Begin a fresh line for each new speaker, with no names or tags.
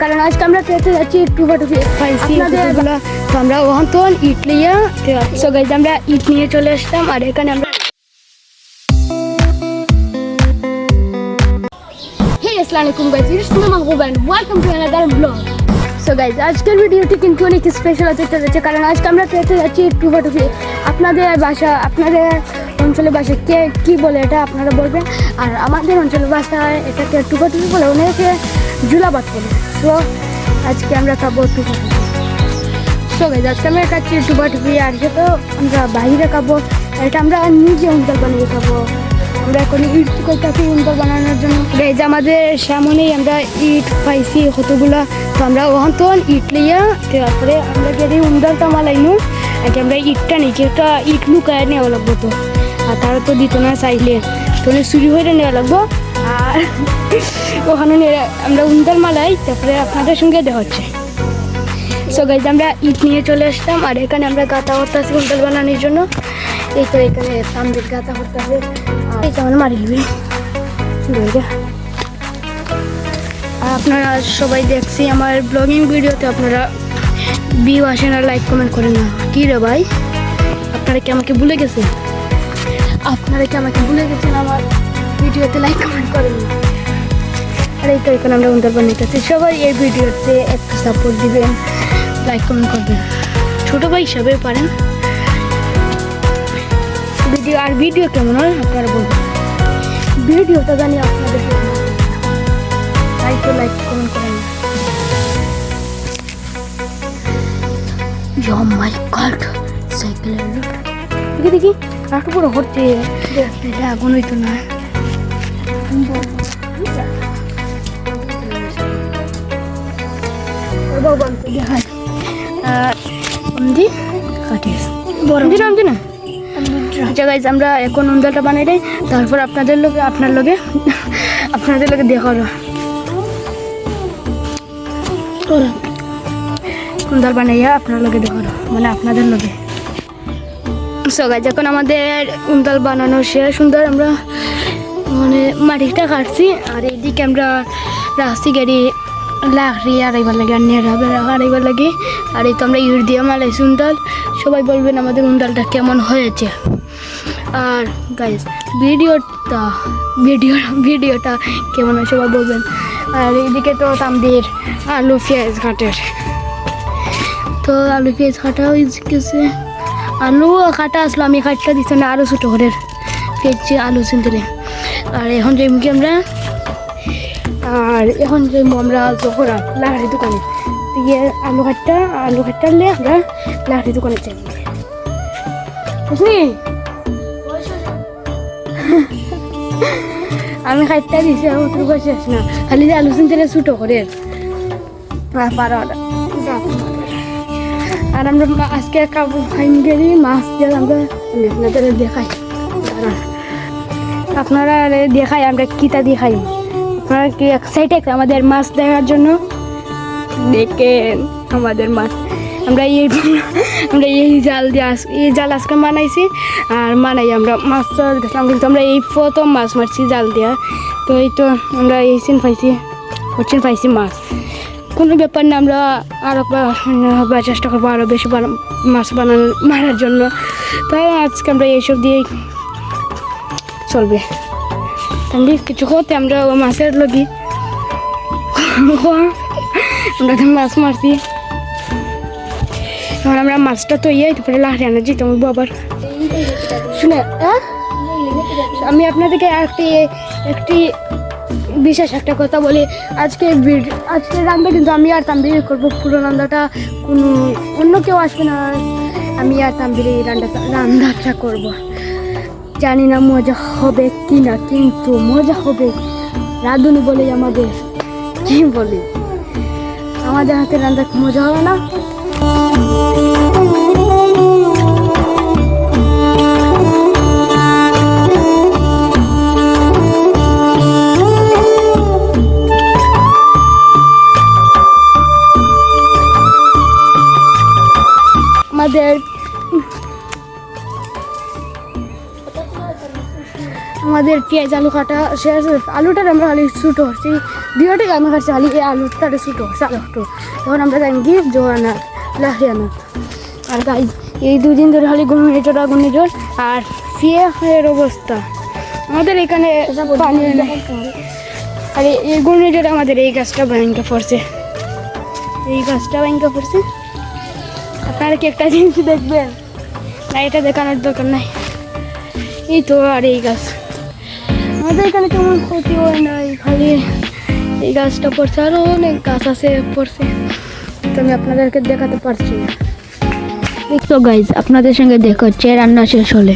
কারণ আজকে আমরা খেতে যাচ্ছি একটু বাটুকি খাইছি আপনাদের তো আমরা ওখান তো ইট লিয়া সো গাইজ আমরা ইট নিয়ে চলে আসলাম আর এখানে আমরা আসসালামু আলাইকুম guys it's me Mahbub and welcome to another blog. So guys আজকের ভিডিওটি কিন্তু অনেক স্পেশাল হতে চলেছে কারণ আজকে আমরা খেতে যাচ্ছি একটু বাটুকি। আপনাদের ভাষা আপনাদের অঞ্চলের ভাষায় কে কী বলে এটা আপনারা বলবেন, আর আমাদের অঞ্চলের ভাষায় এটাকে একটু বাটুকি বলে, অনেকে জুলাবাত বলে। সো আজকে আমরা খাবো একটু বাটুকি। সো গাইজ আজকে আমরা খাচ্ছি একটু বাটুকি, আর সেটা আমরা বাইরে খাবো, এটা আমরা নিজে অঞ্চল বানিয়ে খাবো। আমরা এখন ইট করতেছি উন্দর বানানোর জন্য। গাইজ আমাদের সামনেই আমরা ইট পাইছি কতগুলা, তো আমরা ওখান তো ইট লিয়া তারপরে আমরা যদি উন্দরটা মালাইনু আগে আমরা ইটটা নিই, একটা ইট লুকায় নেওয়া লাগবো, তো আর তারা তো দিত না চাইলে, তো চুরি হয়ে নেওয়া লাগবো। আর ওখানে আমরা উন্দর মালাই তারপরে আপনাদের সঙ্গে দেখা হচ্ছে। সো গাইজ আমরা ইট নিয়ে চলে আসতাম আর এখানে আমরা গাঁথা করতেছি উন্দর বানানোর জন্য। এই তো এখানে সামনে গাঁথা করতে হবে, আর এই তো আমরা মারি দিবি। আর আপনারা সবাই দেখছি আমার ব্লগিং ভিডিওতে আপনারা ভিউ আসেন আর লাইক কমেন্ট করেন না, কী রে ভাই? আপনারা কি আমাকে ভুলে গেছেন? আমার ভিডিওতে লাইক কমেন্ট করেন না? আর এই তো এখানে আমরা উন্দর বানাইতেছি। সবাই এই ভিডিওতে একটু সাপোর্ট দিবেন, লাইক কমেন্ট করবেন, ছোটো ভাই হিসাবে পারেন। ভিডিও কেমন হয় আপনারা বলবেন, ভিডিওটা জানি আপনাদের তাই তো লাইক কমেন্ট করেন। মাই গড, সাইকেলের দেখি কাঠু পুরো হচ্ছে, আগুন হইতো না। না আচ্ছা গাইজ আমরা এখন উন্দরটা বানাই দেয়, তারপর আপনাদের লোকে দেখা হলো উন্দর বানাইয়া আপনার লোকে দেখা হলো, মানে আপনাদের লোকে। সো গাইজ এখন আমাদের উন্দর বানানো শেষ। সুন্দর আমরা মানে মাটিটা কাটছি আর এইদিকে আমরা রাখছি গাড়ি লাকড়ি আড়াইবার লাগে, আর আড়াইবার লাগে। আর এই তো আমরা ইট দিয়ে মালাইছি উন্দাল। সবাই বলবেন আমাদের উন্দালটা কেমন হয়েছে। আর গাইজ ভিডিওটা কেমন হয় সবাই বলবেন। আর এইদিকে তো তামদের আলু পেঁয়াজ কাটের, তো আলু পেঁয়াজ কাটা হয়ে গেছে। আলু কাটা আসলো, আমি কাটটা দিচ্ছি না, আরও ছোটো করে পেঁয়াজ আলু চিনতে। আর এখন যাইম কি আমরা জোহরা লাকড়ি দোকানে দিয়ে আলু কাটলে আমরা লাকড়ি দোকানে যাই। বুঝলি আমি খাইটা দিছি, তুই বসে আস না, খালি যে আলু চিনতে ছোটো করে। আর আমরা আজকে খাইম গেলি মাছ দিয়ে আমরা আপনাদের দেখাই, আপনারা দেখাই আমরা কিতা দিয়ে খাই। আপনারা কি এক্সাইটেড আমাদের মাছ দেখার জন্য? দেখেন আমাদের মাছ, আমরা এই জাল আজকে বানাইছি আর আমরা মাছ দেখলাম, কিন্তু আমরা এই প্রথম মাছ মারছি জাল দিয়া। তো এই তো আমরা এই সিন পাইছি মাছ, কোনো ব্যাপার না, আমরা আরও চেষ্টা করবো আরও বেশি মাছ মারার জন্য। তাই আজকে আমরা এইসব দিয়েই চলবে। আমি কিছু হতে আমরা মাছের লগি আমরা মাছ মারছি। এখন আমরা মাছটা তো তারপরে লাকড়ি আনা যেতাম বাবার। শুনে আমি আপনাদেরকে একটি বিশেষ একটা কথা বলি। আজকে রান্না কিন্তু আমি আর তাম্বির করবো, পুরো রান্নাটা কোনো অন্য কেউ আসবে না, আমি আর তাম্বির এই রান্নাটা করবো। জানি না মজা হবে কি না, কিন্তু মজা হবে। রাঁধুনি বলে আমাদের কি বলি, আমাদের হাতে রান্না মজা হবে না? আমাদের পেঁয়াজ আলু কাটা শেষ। আলুটার আমরা খালি ছোটো করছি, দুইটাই আমার কাছে খালি এই আলুটা ছোটো সাড়ে ছোটো তখন আমরা যাই গিয়ে জোয়ানা লাহিয়ানা আর গাইজ এই দুদিন ধরে খালি ঘূর্ণিঝড় আর ফিয়ের অবস্থা আমাদের এখানে পানি নেই আর এই ঘূর্ণিঝড়ে আমাদের এই গাছটা ভয়ঙ্কর পড়ছে আপনারা কি একটা জিনিস দেখবেন না এটা দেখানোর দরকার নাই এই তো আর এই গাছ আমাদের এখানে তেমন ক্ষতি হয় নাই খালি এই গাছটা পড়ছে আরও অনেক গাছ আছে পড়ছে তো আমি আপনাদেরকে দেখাতে পারছি না। তো গাইজ আপনাদের সঙ্গে দেখা হচ্ছে রান্না শেষ হলে।